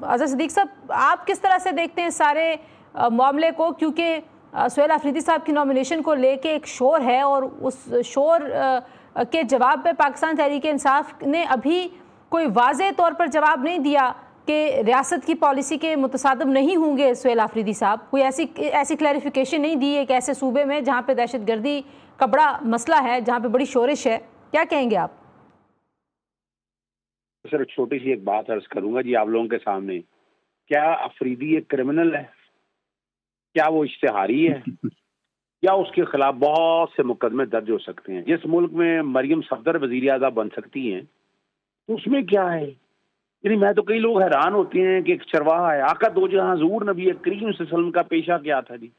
अजहर सिद्दीकी साहब, आप किस तरह से देखते हैं सारे मामले को, क्योंकि सुहेल अफरीदी साहब की नॉमिनेशन को लेके एक शोर है और उस शोर के जवाब में पाकिस्तान तहरीक इंसाफ ने अभी कोई वाज़ेह तौर पर जवाब नहीं दिया कि रियासत की पॉलिसी के मुतसादिम नहीं होंगे सुहेल अफरीदी साहब। कोई ऐसी क्लैरिफिकेशन नहीं दी एक ऐसे सूबे में जहाँ पे दहशतगर्दी का बड़ा मसला है, जहाँ पे बड़ी शोरिश है। क्या कहेंगे आप? सर छोटी सी एक बात अर्ज करूंगा जी आप लोगों के सामने। क्या अफरीदी एक क्रिमिनल है? क्या वो इश्तिहारी है? या उसके खिलाफ बहुत से मुकदमे दर्ज हो सकते हैं? जिस मुल्क में मरियम सफदर वजीर आज़म बन सकती हैं तो उसमें क्या है? यानी मैं तो कई लोग हैरान होते हैं कि एक चरवाहा है, आका दो जहां हुजूर नबी करीम सल्लल्लाहु का पेशा क्या था जी।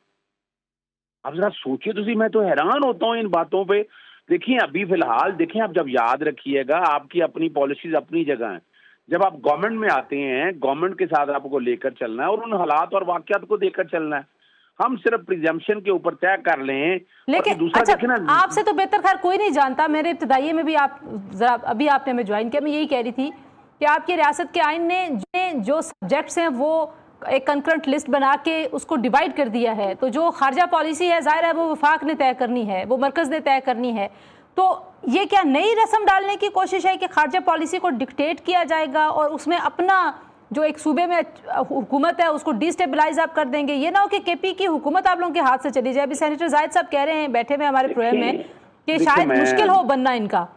अब जरा सोचिए तो मैं तो हैरान होता हूँ इन बातों पे। देखिए अभी फिलहाल देखें, आप जब याद रखिएगा आपकी अपनी पॉलिसीज अपनी जगह हैं। जब आप गवर्नमेंट में आते हैं, गवर्नमेंट के साथ आपको लेकर चलना है और उन हालात और वाकयात को देकर चलना है। हम सिर्फ प्रिजम्पशन के ऊपर तय कर लें। लेकिन दूसरा अच्छा, आपसे तो बेहतर खैर कोई नहीं जानता। मेरे इब्तदाई में भी आप जरा अभी आपने हमें ज्वाइन किया, मैं यही कह रही थी कि आपकी रियासत के आइन ने जो सब्जेक्ट्स हैं वो एक कंकरेंट लिस्ट बना के उसको डिवाइड कर दिया है। तो जो खारजा पॉलिसी है ज़ाहिर है वो वफाक ने तय करनी है, वो मरकज़ ने तय करनी है। तो ये क्या नई रस्म डालने की कोशिश है कि खारजा पॉलिसी को डिक्टेट किया जाएगा और उसमें अपना जो एक सूबे में हुकूमत है उसको डिस्टेबलाइज आप कर देंगे? ये ना हो कि केपी की हुकूमत आप लोगों के हाथ से चली जाए। अभी सेनेटर जाहिद साहब कह रहे हैं बैठे हुए हमारे प्रोग्राम में कि शायद मुश्किल हो बनना इनका।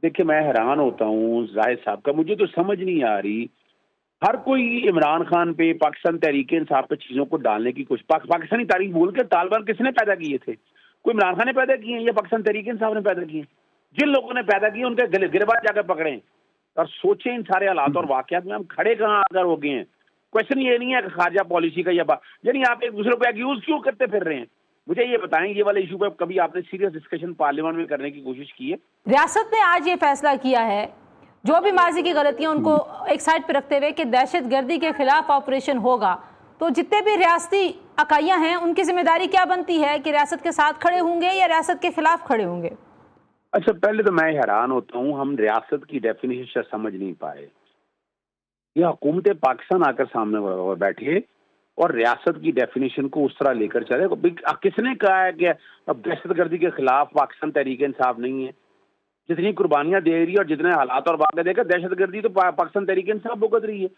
देखिए मैं हैरान होता हूँ जाहिद साहब का, मुझे तो समझ नहीं आ रही। हर कोई इमरान खान पे, पाकिस्तान तहरीक इंसाफ पे चीजों को डालने की कोशिश। पाकिस्तानी तारीख बोल के तालिबान किसने पैदा किए थे? कोई इमरान खान ने पैदा किए हैं या पाकिस्तान तहरीक इंसाफ ने पैदा किए? जिन लोगों ने पैदा किए उनके गिरबाज जाकर पकड़े और सोचें इन सारे हालात और वाकयात में हम खड़े कहाँ आकर हो गए हैं। क्वेश्चन ये नहीं है कि खारजा पॉलिसी का यानी आप एक दूसरे को एक्यूज क्यों करते फिर रहे हैं? मुझे ये बताएं, ये वाले इशू पे कभी आपने सीरियस डिस्कशन पार्लियामेंट में करने की कोशिश की है? रियासत ने आज ये फैसला किया है जो भी माजी की गलतियां उनको एक साइड पे रखते हुए कि दहशत गर्दी के खिलाफ ऑपरेशन होगा। तो जितने भी रियासती इकाइयां हैं उनकी जिम्मेदारी क्या बनती है कि रियासत के साथ खड़े होंगे या रियासत के खिलाफ खड़े होंगे? अच्छा पहले तो मैं हैरान होता हूँ, हम रियासत की डेफिनेशन समझ नहीं पाए। ये हुकूमत पाकिस्तान आकर सामने बैठे और रियासत की डेफिनेशन को उस तरह लेकर चले। किसने कहा है कि अब दहशत गर्दी के खिलाफ पाकिस्तान तहरीक इंसाफ नहीं है? जितनी कुर्बानियां दे रही है और जितने हालात और वाक़े देखा, दहशत गर्दी तो पाकिस्तान तहरीक इंसाफ भुगत रही है।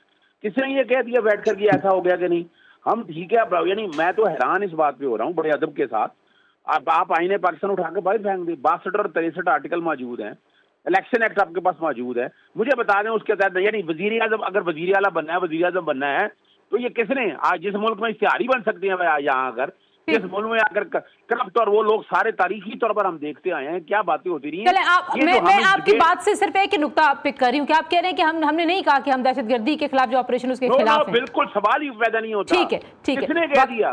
किसने ये कह दिया बैठ कर कि ऐसा हो गया कि नहीं? हम ठीक है, यानी मैं तो हैरान इस बात पे हो रहा हूँ बड़े अदब के साथ। आप आईने पाकिस्तान उठा के बाहर फेंक दी। 62 और 63 आर्टिकल मौजूद हैं, इलेक्शन एक्ट आपके पास मौजूद है। मुझे बता दें उसके तहत यानी वजीर आजम अगर वजीर आला बनना है, वजीर आजम बनना है तो ये किसने आज जिस मुल्क में इश्तिहारी बन सकते हैं यहाँ अगर जिस मुल्क में आकर करप्ट और वो लोग सारे तारीखी तौर पर हम देखते आए हैं, क्या बातें होती रही हैं। मैं आपकी बात से सिर्फ एक नुकता पिक कर रही हूँ कि आप कह रहे हैं कि हमने नहीं कहा कि हम दहशतगर्दी के खिलाफ जो ऑपरेशन उसके खिलाफ हैं। बिल्कुल सवाल ही पैदा नहीं होता। ठीक है, किसने कह दिया?